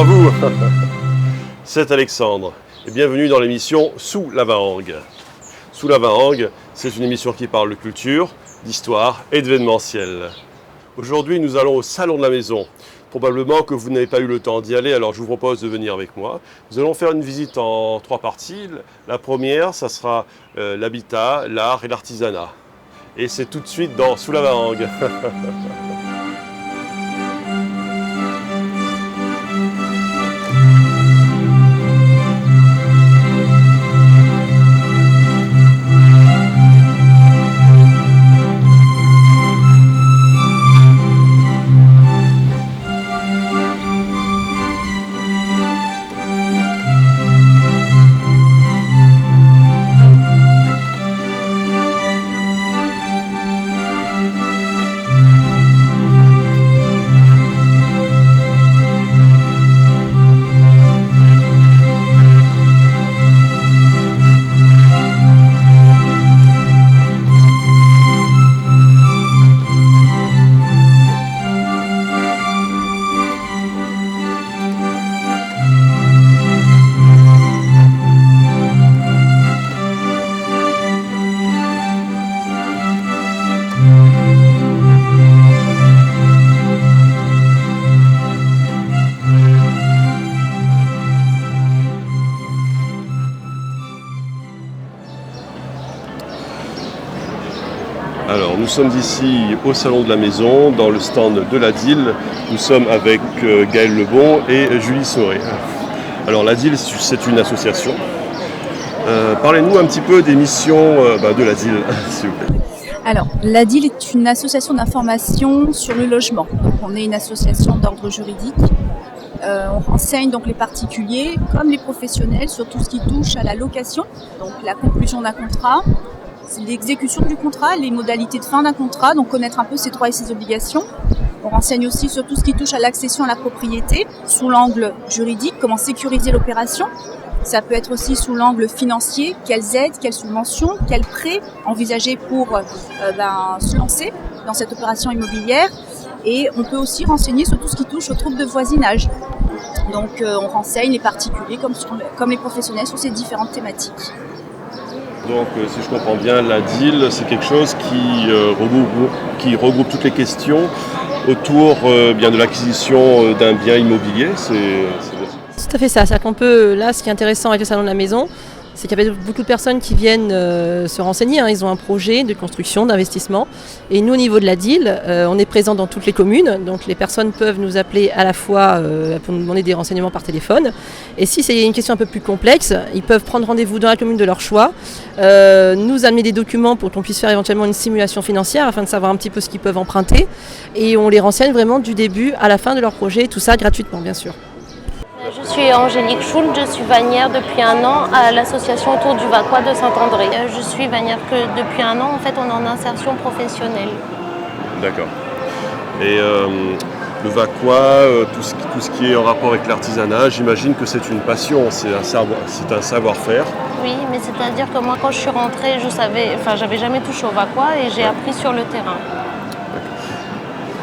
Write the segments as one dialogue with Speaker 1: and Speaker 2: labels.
Speaker 1: bonjour à vous. C'est Alexandre et bienvenue dans l'émission Sous la Vahangue. Sous la Vahangue, c'est une émission qui parle de culture, d'histoire et d'événementiel. Aujourd'hui, nous allons au Salon de la Maison. Probablement que vous n'avez pas eu le temps d'y aller, alors je vous propose de venir avec moi. Nous allons faire une visite en 3 parties. La première, ça sera l'habitat, l'art et l'artisanat. Et c'est tout de suite dans Sous la Vahangue. Alors, nous sommes ici au Salon de la Maison, dans le stand de la DIL. Nous sommes avec Gaël Lebon et Julie Sauré. Alors, la DIL, c'est une association. Parlez-nous un petit peu des missions de la DIL, s'il vous plaît.
Speaker 2: Alors, la DIL est une association d'information sur le logement. Donc, on est une association d'ordre juridique. On renseigne donc les particuliers comme les professionnels sur tout ce qui touche à la location, donc la conclusion d'un contrat, l'exécution du contrat, les modalités de fin d'un contrat, donc connaître un peu ses droits et ses obligations. On renseigne aussi sur tout ce qui touche à l'accession à la propriété, sous l'angle juridique, comment sécuriser l'opération. Ça peut être aussi sous l'angle financier, quelles aides, quelles subventions, quels prêts envisager pour se lancer dans cette opération immobilière. Et on peut aussi renseigner sur tout ce qui touche aux troubles de voisinage. Donc on renseigne les particuliers comme les professionnels sur ces différentes thématiques.
Speaker 1: Donc, si je comprends bien, la DIL, c'est quelque chose qui regroupe toutes les questions autour de l'acquisition d'un bien immobilier.
Speaker 3: C'est tout à fait ça. C'est-à-dire qu'on peut, là, ce qui est intéressant avec le Salon de la Maison, c'est qu'il y a beaucoup de personnes qui viennent se renseigner. Ils ont un projet de construction, d'investissement. Et nous, au niveau de la DIL, on est présent dans toutes les communes. Donc les personnes peuvent nous appeler à la fois pour nous demander des renseignements par téléphone. Et si c'est une question un peu plus complexe, ils peuvent prendre rendez-vous dans la commune de leur choix, nous amener des documents pour qu'on puisse faire éventuellement une simulation financière afin de savoir un petit peu ce qu'ils peuvent emprunter. Et on les renseigne vraiment du début à la fin de leur projet, tout ça gratuitement bien sûr.
Speaker 4: Je suis Angélique Schultz, je suis bannière depuis 1 an à l'association autour du Vacquois de Saint-André. Je suis bannière que depuis 1 an, en fait, on est en insertion professionnelle.
Speaker 1: D'accord. Et le Vacquois, tout ce qui est en rapport avec l'artisanat, j'imagine que c'est une passion, c'est un savoir-faire.
Speaker 4: Oui, mais c'est-à-dire que moi, quand je suis rentrée, j'avais jamais touché au Vacquois et j'ai appris sur le terrain.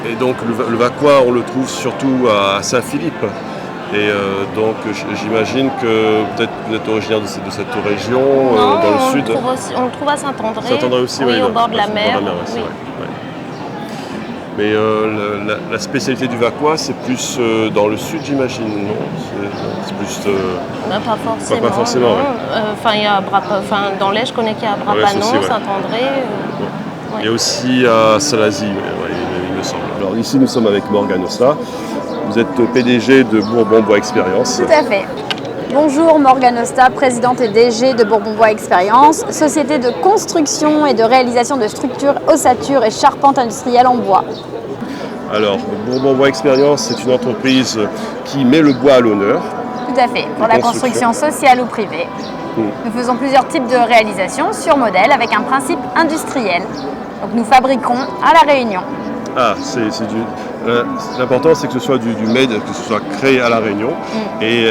Speaker 1: Et donc le Vacquois, on le trouve surtout à Saint-Philippe. Et donc j'imagine que peut-être vous êtes originaire de cette région,
Speaker 4: non,
Speaker 1: dans le sud.
Speaker 4: On le trouve à Saint-André.
Speaker 1: Saint-André aussi,
Speaker 4: oui, au bord de la mer.
Speaker 1: Oui. Mais la spécialité du Vacquois, c'est plus dans le sud, j'imagine, non? C'est plus...
Speaker 4: Pas forcément.
Speaker 1: Pas forcément, ouais.
Speaker 4: Dans l'Est, je connais qu'il y a Brapanon, Saint-André.
Speaker 1: Ouais. Il y a aussi à Salazie, il me semble. Alors ici, nous sommes avec Morgane Osta. Vous êtes PDG de Bourbon-Bois Expérience.
Speaker 5: Tout à fait. Bonjour, Morgane Osta, présidente et DG de Bourbon-Bois Expérience, société de construction et de réalisation de structures, ossatures et charpentes industrielles en bois.
Speaker 1: Alors, Bourbon-Bois Expérience, c'est une entreprise qui met le bois à l'honneur.
Speaker 5: Tout à fait, pour la construction sociale ou privée. Nous faisons plusieurs types de réalisations sur modèle avec un principe industriel. Donc nous fabriquons à La Réunion.
Speaker 1: Ah, l'important c'est que ce soit du made, que ce soit créé à La Réunion. Et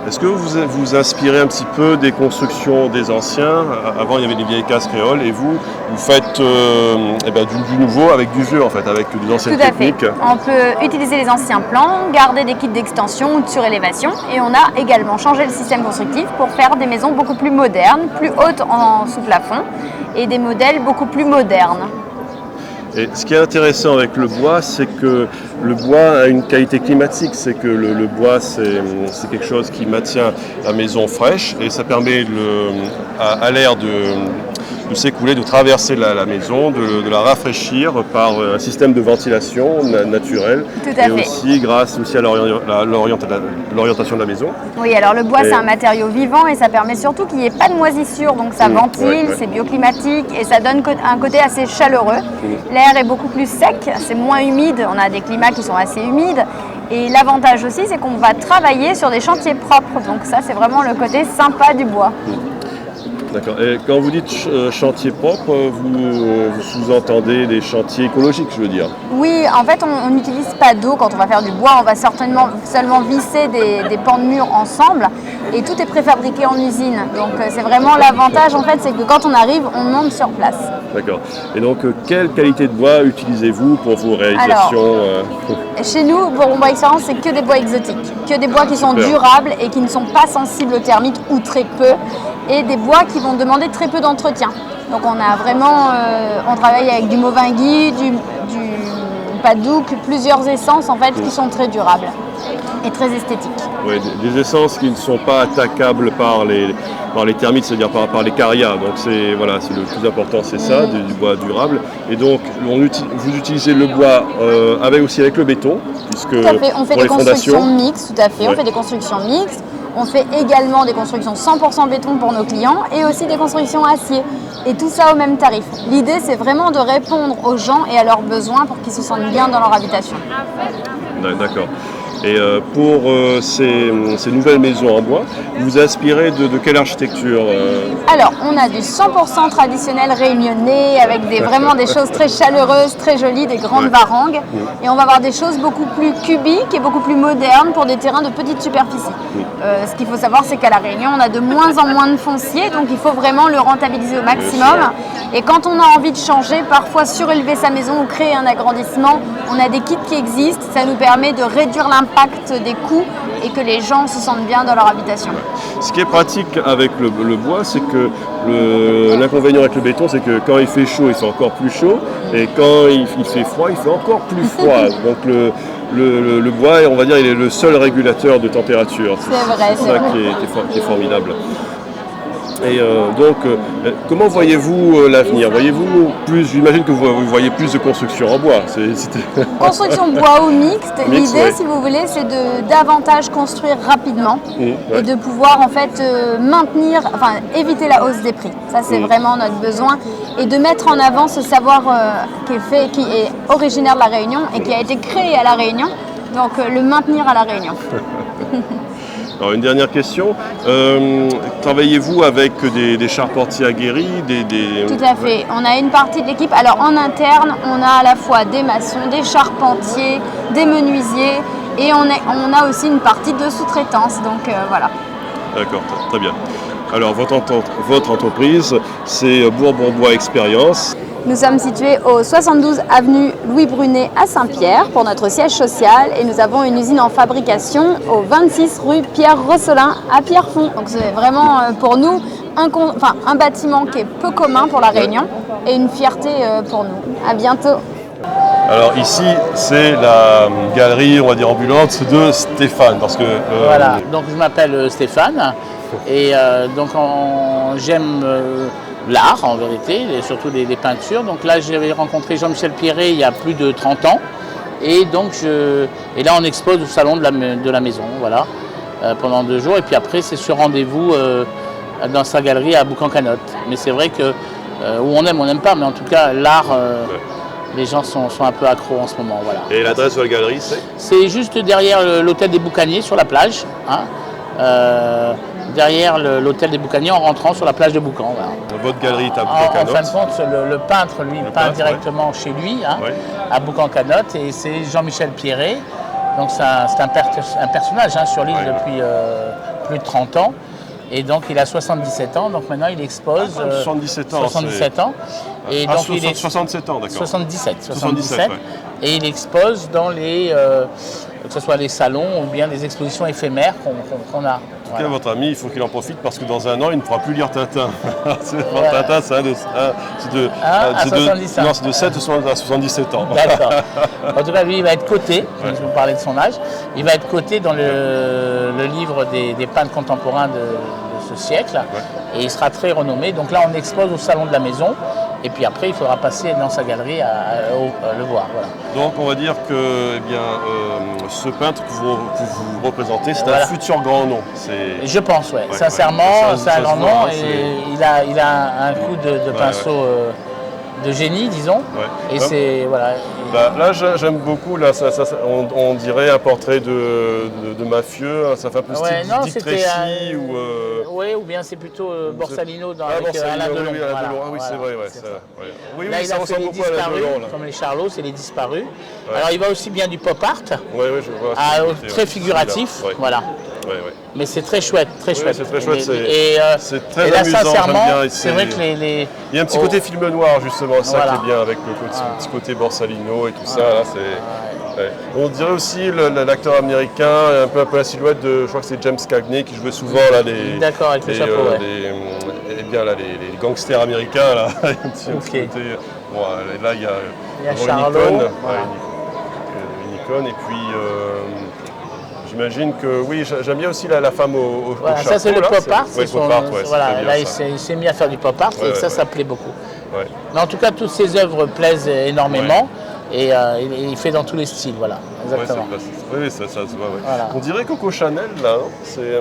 Speaker 1: Est-ce que vous vous inspirez un petit peu des constructions des anciens? Avant, il y avait des vieilles cases créoles et vous faites du nouveau avec du vieux, en fait, avec des anciennes techniques.
Speaker 5: Tout à fait. On peut utiliser les anciens plans, garder des kits d'extension ou de surélévation et on a également changé le système constructif pour faire des maisons beaucoup plus modernes, plus hautes en sous-plafond et des modèles beaucoup plus modernes.
Speaker 1: Et ce qui est intéressant avec le bois, c'est que le bois a une qualité climatique. C'est que le bois, c'est quelque chose qui maintient la maison fraîche et ça permet à l'air de s'écouler, de traverser la maison, de la rafraîchir par un système de ventilation naturel.
Speaker 5: Tout à fait.
Speaker 1: Aussi grâce aussi à l'orientation de la maison.
Speaker 5: Oui, alors le bois c'est un matériau vivant et ça permet surtout qu'il n'y ait pas de moisissure, donc ça ventile, c'est bioclimatique et ça donne un côté assez chaleureux. L'air est beaucoup plus sec, c'est moins humide, on a des climats qui sont assez humides. Et l'avantage aussi, c'est qu'on va travailler sur des chantiers propres, donc ça c'est vraiment le côté sympa du bois.
Speaker 1: D'accord. Et quand vous dites chantier propre, vous sous-entendez des chantiers écologiques, je veux dire?
Speaker 5: Oui, en fait, on n'utilise pas d'eau quand on va faire du bois. On va certainement seulement visser des pans de mur ensemble et tout est préfabriqué en usine. Donc c'est vraiment l'avantage, en fait, c'est que quand on arrive, on monte sur place.
Speaker 1: D'accord. Et donc, quelle qualité de bois utilisez-vous pour vos réalisations?
Speaker 5: Chez nous, Bourbon Bois Expérience, c'est que des bois exotiques, que des bois qui sont durables et qui ne sont pas sensibles aux termites ou très peu, et des bois qui vont demander très peu d'entretien. Donc on a vraiment, on travaille avec du Mauvingui, du Padouk, plusieurs essences en fait qui sont très durables et très esthétiques.
Speaker 1: Oui, des essences qui ne sont pas attaquables par les termites, c'est-à-dire par les carias. Donc c'est le plus important, c'est ça, du bois durable. Et donc vous utilisez le bois avec le béton, puisque
Speaker 5: tout à fait. On fait des constructions mixtes, tout à fait. On fait des constructions mixtes. On fait également des constructions 100% béton pour nos clients et aussi des constructions acier. Et tout ça au même tarif. L'idée, c'est vraiment de répondre aux gens et à leurs besoins pour qu'ils se sentent bien dans leur habitation.
Speaker 1: D'accord. Et pour ces nouvelles maisons en bois, vous vous inspirez de quelle architecture
Speaker 5: Alors, on a du 100% traditionnel réunionnais avec vraiment des choses très chaleureuses, très jolies, des grandes varangues. Et on va avoir des choses beaucoup plus cubiques et beaucoup plus modernes pour des terrains de petite superficie. Ce qu'il faut savoir, c'est qu'à La Réunion, on a de moins en moins de foncier, donc il faut vraiment le rentabiliser au maximum. Et quand on a envie de changer, parfois surélever sa maison ou créer un agrandissement, on a des kits qui existent, ça nous permet de réduire l'impact des coûts et que les gens se sentent bien dans leur habitation.
Speaker 1: Ce qui est pratique avec le bois, c'est que l'inconvénient avec le béton, c'est que quand il fait chaud, il fait encore plus chaud, et quand il fait froid, il fait encore plus froid. Donc le bois, on va dire, il est le seul régulateur de température.
Speaker 5: C'est vrai,
Speaker 1: c'est ça qui est formidable. Et comment voyez-vous l'avenir? Voyez-vous plus? J'imagine que vous voyez plus de construction en bois.
Speaker 5: Construction bois ou mixte. L'idée, si vous voulez, c'est de davantage construire rapidement et de pouvoir en fait éviter la hausse des prix. Ça, c'est vraiment notre besoin et de mettre en avant ce savoir qui est originaire de la Réunion et qui a été créé à la Réunion. Donc, le maintenir à la Réunion.
Speaker 1: Alors une dernière question, travaillez-vous avec des charpentiers aguerris?
Speaker 5: Tout à fait, on a une partie de l'équipe. Alors en interne, on a à la fois des maçons, des charpentiers, des menuisiers et on a aussi une partie de sous-traitance, donc voilà.
Speaker 1: D'accord, très bien. Alors votre entreprise, c'est Bourbon Bois Expérience.
Speaker 5: Nous sommes situés au 72 avenue Louis Brunet à Saint-Pierre pour notre siège social et nous avons une usine en fabrication au 26 rue Pierre Rosselin à Pierrefonds. Donc c'est vraiment pour nous un bâtiment qui est peu commun pour la Réunion et une fierté pour nous. À bientôt.
Speaker 1: Alors ici, c'est la galerie, on va dire ambulante de Stéphane. Parce que,
Speaker 6: Voilà, donc je m'appelle Stéphane et donc j'aime l'art en vérité, et surtout les peintures. Donc là j'avais rencontré Jean-Michel Pierret il y a plus de 30 ans et donc là on expose au salon de la maison, voilà, pendant 2 jours et puis après c'est sur rendez-vous dans sa galerie à Boucan-Canotte. Mais c'est vrai que où on n'aime pas, mais en tout cas l'art, les gens sont un peu accros en ce moment, voilà.
Speaker 1: Et l'adresse de la galerie, c'est?
Speaker 6: C'est juste derrière l'hôtel des Boucaniers sur la plage, hein. Derrière l'hôtel des Boucaniers en rentrant sur la plage de Boucan. Voilà.
Speaker 1: Votre galerie est à
Speaker 6: En
Speaker 1: Boucan-Canotte.
Speaker 6: fin de compte, le peintre, lui, peint directement chez lui, hein, à Boucan-Canotte, et c'est Jean-Michel Pierret. Donc c'est un personnage sur l'île plus de 30 ans. Et donc il a 77 ans, donc maintenant il expose
Speaker 1: 77 ans.
Speaker 6: 77 ans. Et donc il est
Speaker 1: 67 ans, d'accord.
Speaker 6: 77.
Speaker 1: Ouais.
Speaker 6: Et il expose dans les, que ce soit les salons ou bien les expositions éphémères qu'on a.
Speaker 1: En tout cas, votre ami, il faut qu'il en profite parce que dans un an, il ne pourra plus lire Tintin. Tintin, c'est de 7 à 77 ans.
Speaker 6: D'accord. En tout cas, lui, il va être coté, je vous parlais de son âge, il va être coté dans le livre des peintres contemporains de ce siècle, et il sera très renommé. Donc là, on expose au Salon de la Maison, et puis après, il faudra passer dans sa galerie à le voir. Voilà.
Speaker 1: Donc, on va dire que ce peintre que vous représentez, c'est un futur grand nom.
Speaker 6: Je pense, oui. Sincèrement, c'est un grand nom, et il a un coup de pinceau de génie, disons. Et c'est voilà.
Speaker 1: Là, j'aime beaucoup. Là, on dirait un portrait de mafieux. Ça fait un peu style Dick Tracy ou.
Speaker 6: Oui, ou bien c'est plutôt Borsalino avec Alain Delon.
Speaker 1: Oui, c'est vrai.
Speaker 6: Là, il a fait les disparus, comme les Charlots, c'est les disparus. Alors, il va aussi bien du pop art, très figuratif, voilà. Mais c'est très chouette, très chouette.
Speaker 1: C'est très chouette. C'est très
Speaker 6: et là,
Speaker 1: amusant,
Speaker 6: sincèrement,
Speaker 1: j'aime bien.
Speaker 6: c'est vrai que
Speaker 1: il y a un petit côté film noir, justement, ça qui est bien, avec le petit côté Borsalino et tout ça. Là, on dirait aussi l'acteur américain, un peu la silhouette de, je crois que c'est James Cagney qui jouait souvent là, les gangsters américains. Là, là, il y a
Speaker 6: Charlot,
Speaker 1: Nikon, et puis j'imagine que j'aime bien aussi la femme au chapeau.
Speaker 6: Ça c'est le pop art.
Speaker 1: Là,
Speaker 6: il s'est mis à faire du pop art et ça plaît beaucoup. Mais en tout cas, toutes ses œuvres plaisent énormément. Et il fait dans tous les styles, voilà, exactement.
Speaker 1: Ça se voit, On dirait Coco Chanel, là,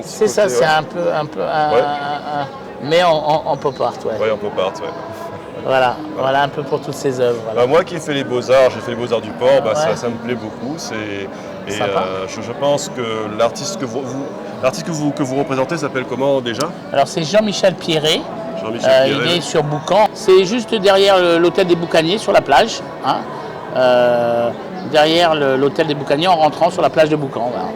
Speaker 6: c'est ça, c'est un peu mais en pop art,
Speaker 1: en pop art,
Speaker 6: Voilà un peu pour toutes ces œuvres. Voilà.
Speaker 1: Moi qui ai fait les Beaux-Arts, j'ai fait les Beaux-Arts du Port, ça me plaît beaucoup. Je pense que l'artiste que vous représentez s'appelle comment déjà?
Speaker 6: Alors c'est Jean-Michel Pierret. Il est sur Boucan. C'est juste derrière l'hôtel des Boucaniers, sur la plage. Derrière l'hôtel des Boucaniers en rentrant sur la plage de Boucan. Voilà.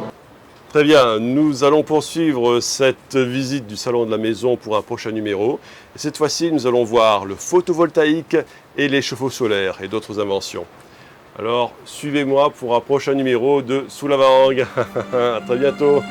Speaker 1: Très bien, nous allons poursuivre cette visite du Salon de la Maison pour un prochain numéro. Et cette fois-ci, nous allons voir le photovoltaïque et les chauffe-eau solaires et d'autres inventions. Alors, suivez-moi pour un prochain numéro de Sous la Varangue. À très bientôt.